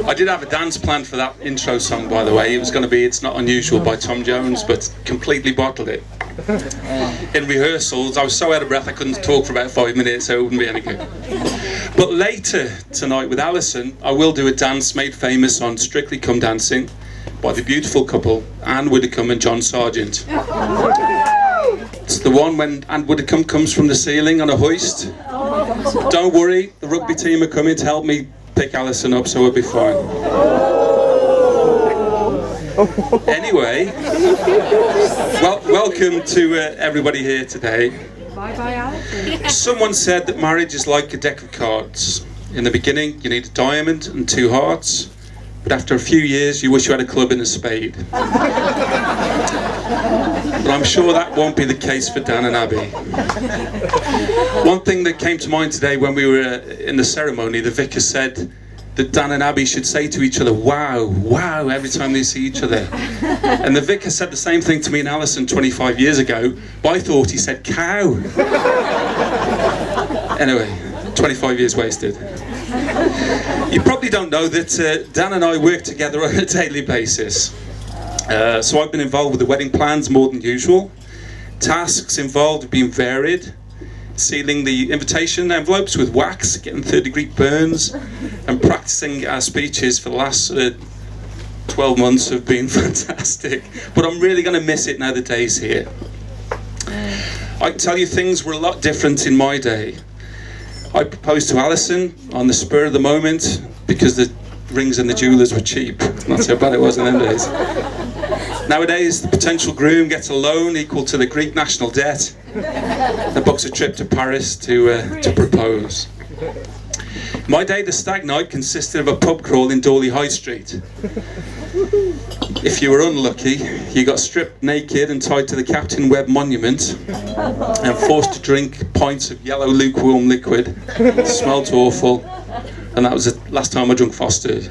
I did have a dance planned for that intro song, by the way. It was going to be It's Not Unusual by Tom Jones, but completely bottled it. In rehearsals, I was so out of breath I couldn't talk for about 5 minutes, so it wouldn't be any good. But later tonight with Alison, I will do a dance made famous on Strictly Come Dancing by the beautiful couple, Anne Widdecombe and John Sargent. It's the one when Anne Widdecombe comes from the ceiling on a hoist. Don't worry, the rugby team are coming to help me pick Alison up, so we'll be fine. Anyway, welcome to everybody here today. Bye-bye, Alison. Someone said that marriage is like a deck of cards. In the beginning, you need a diamond and 2 hearts, but after a few years, you wish you had a club and a spade. But I'm sure that won't be the case for Dan and Abby. One thing that came to mind today when we were in the ceremony, the vicar said that Dan and Abby should say to each other, wow, wow, every time they see each other. And the vicar said the same thing to me and Alison 25 years ago, but I thought he said cow. Anyway, 25 years wasted. You probably don't know that Dan and I work together on a daily basis. So I've been involved with the wedding plans more than usual. Tasks involved have been varied. Sealing the invitation envelopes with wax, getting 3rd-degree burns, and practicing our speeches for the last 12 months have been fantastic. But I'm really going to miss it now the day's here. I can tell you things were a lot different in my day. I proposed to Alison on the spur of the moment because the rings and the jewellers were cheap. That's how bad it was in them days. Nowadays, the potential groom gets a loan equal to the Greek national debt and books a trip to Paris to propose. In my day, the stag night consisted of a pub crawl in Dawley High Street. If you were unlucky, you got stripped naked and tied to the Captain Webb monument and forced to drink pints of yellow lukewarm liquid. It smelled awful, and that was the last time I drank Foster.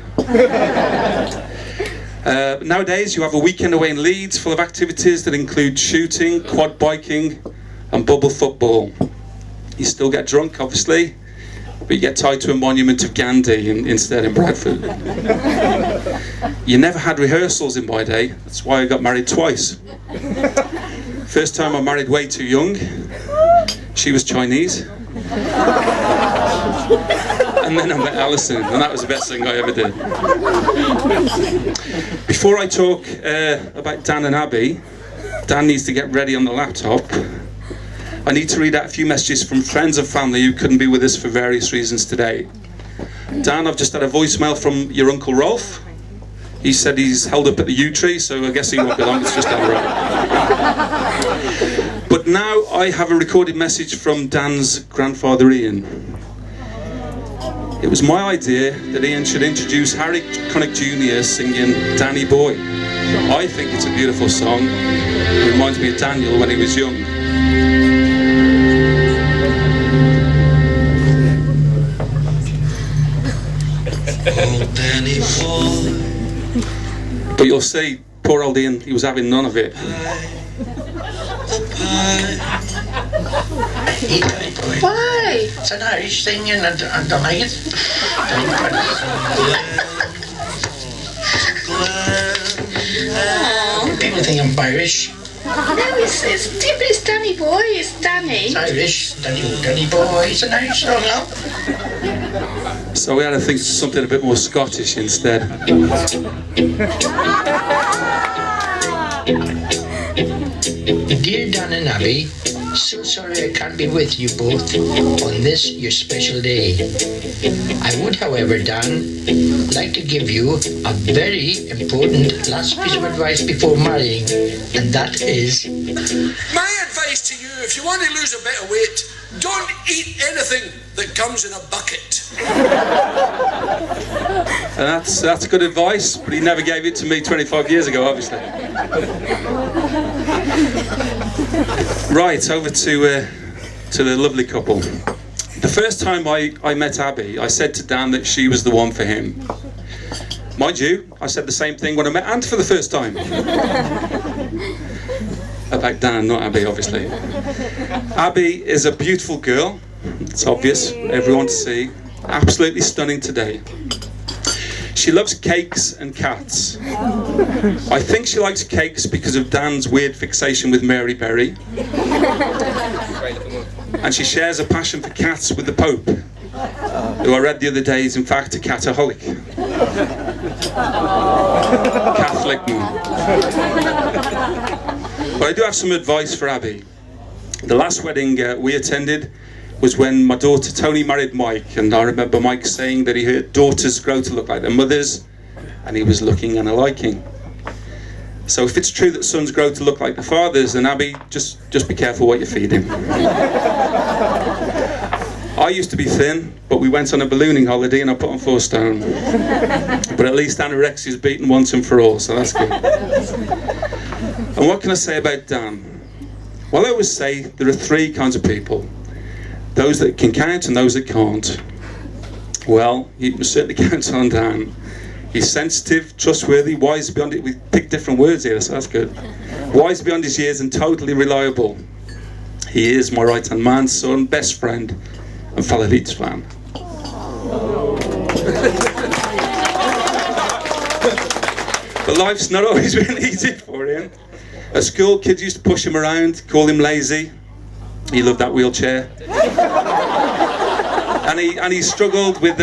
Nowadays you have a weekend away in Leeds full of activities that include shooting, quad biking and bubble football. You still get drunk obviously, but you get tied to a monument of Gandhi instead in Bradford. You never had rehearsals in my day, that's why I got married twice. First time I married way too young, she was Chinese. And then I met Alison, and that was the best thing I ever did. Before I talk about Dan and Abby, Dan needs to get ready on the laptop. I need to read out a few messages from friends and family who couldn't be with us for various reasons today. Dan, I've just had a voicemail from your Uncle Rolf. He said he's held up at the yew tree, so I guess he won't be long, it's just down the road. But now I have a recorded message from Dan's grandfather Ian. It was my idea that Ian should introduce Harry Connick Jr. singing Danny Boy. I think it's a beautiful song. It reminds me of Daniel when he was young. Oh, Danny Boy. But you'll see, poor old Ian, he was having none of it. Why? It's an Irish thing and I don't like it. People think I'm Irish. No, it's Danny Boy, it's Danny. It's Irish. Danny Boy. It's an Irish song now. So we had to think of something a bit more Scottish instead. Dear Dan and Abby, so sorry I can't be with you both on this your special day. I would, however, Dan, like to give you a very important last piece of advice before marrying, and that is... My advice to you, if you want to lose a bit of weight, don't eat anything that comes in a bucket. And that's good advice, but he never gave it to me 25 years ago, obviously. Right, over to the lovely couple. The first time I met Abby, I said to Dan that she was the one for him. Mind you, I said the same thing when I met Ant for the first time. About Dan, not Abby, obviously. Abby is a beautiful girl. It's obvious, everyone to see. Absolutely stunning today. She loves cakes and cats. I think she likes cakes because of Dan's weird fixation with Mary Berry. And she shares a passion for cats with the Pope, who I read the other day is in fact a cataholic. Catholic. But I do have some advice for Abby. The last wedding we attended was when my daughter Tony married Mike, and I remember Mike saying that he heard daughters grow to look like their mothers, and he was looking and a-liking. So if it's true that sons grow to look like their fathers, then Abby, just be careful what you feed him. I used to be thin, but we went on a ballooning holiday and I put on 4 stone. But at least anorexia is beaten once and for all, so that's good. And what can I say about Dan? Well, I always say there are 3 kinds of people. Those that can count and those that can't. Well, you can certainly count on Dan. He's sensitive, trustworthy, wise beyond it. We picked different words here, so that's good. Wise beyond his years and totally reliable. He is my right-hand man, son, best friend, and fellow Leeds fan. But life's not always been easy for him. At school, kids used to push him around, call him lazy. He loved that wheelchair. And he struggled with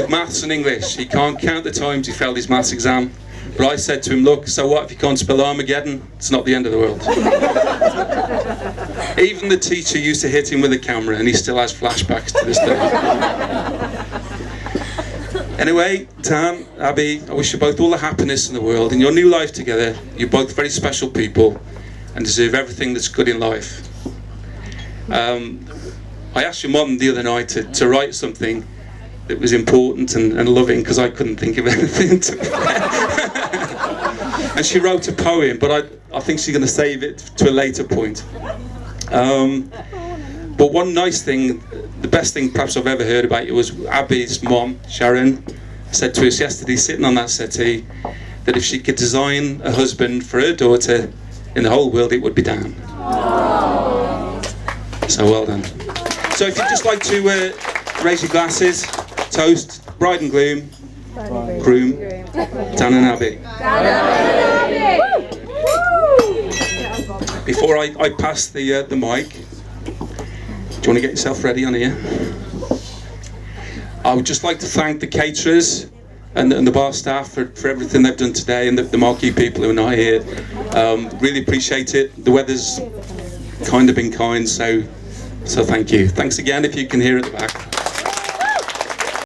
maths and English. He can't count the times he failed his maths exam. But I said to him, look, so what if you can't spell Armageddon? It's not the end of the world. Even the teacher used to hit him with a camera, and he still has flashbacks to this day. Anyway, Dan, Abby, I wish you both all the happiness in the world. In your new life together, you're both very special people and deserve everything that's good in life. I asked your mum the other night to write something that was important and loving, because I couldn't think of anything to and she wrote a poem, but I think she's going to save it to a later point. But one nice thing, the best thing perhaps I've ever heard about you, was Abby's mum, Sharon, said to us yesterday, sitting on that settee, that if she could design a husband for her daughter in the whole world, it would be Dan. So well done. So if you'd just like to raise your glasses, toast, bride and groom, Dan and Abby. Before I pass the mic, do you want to get yourself ready on here? I would just like to thank the caterers and the bar staff for everything they've done today, and the marquee people who are not here. Really appreciate it. The weather's kind of been kind, so thank you. Thanks again if you can hear at the back.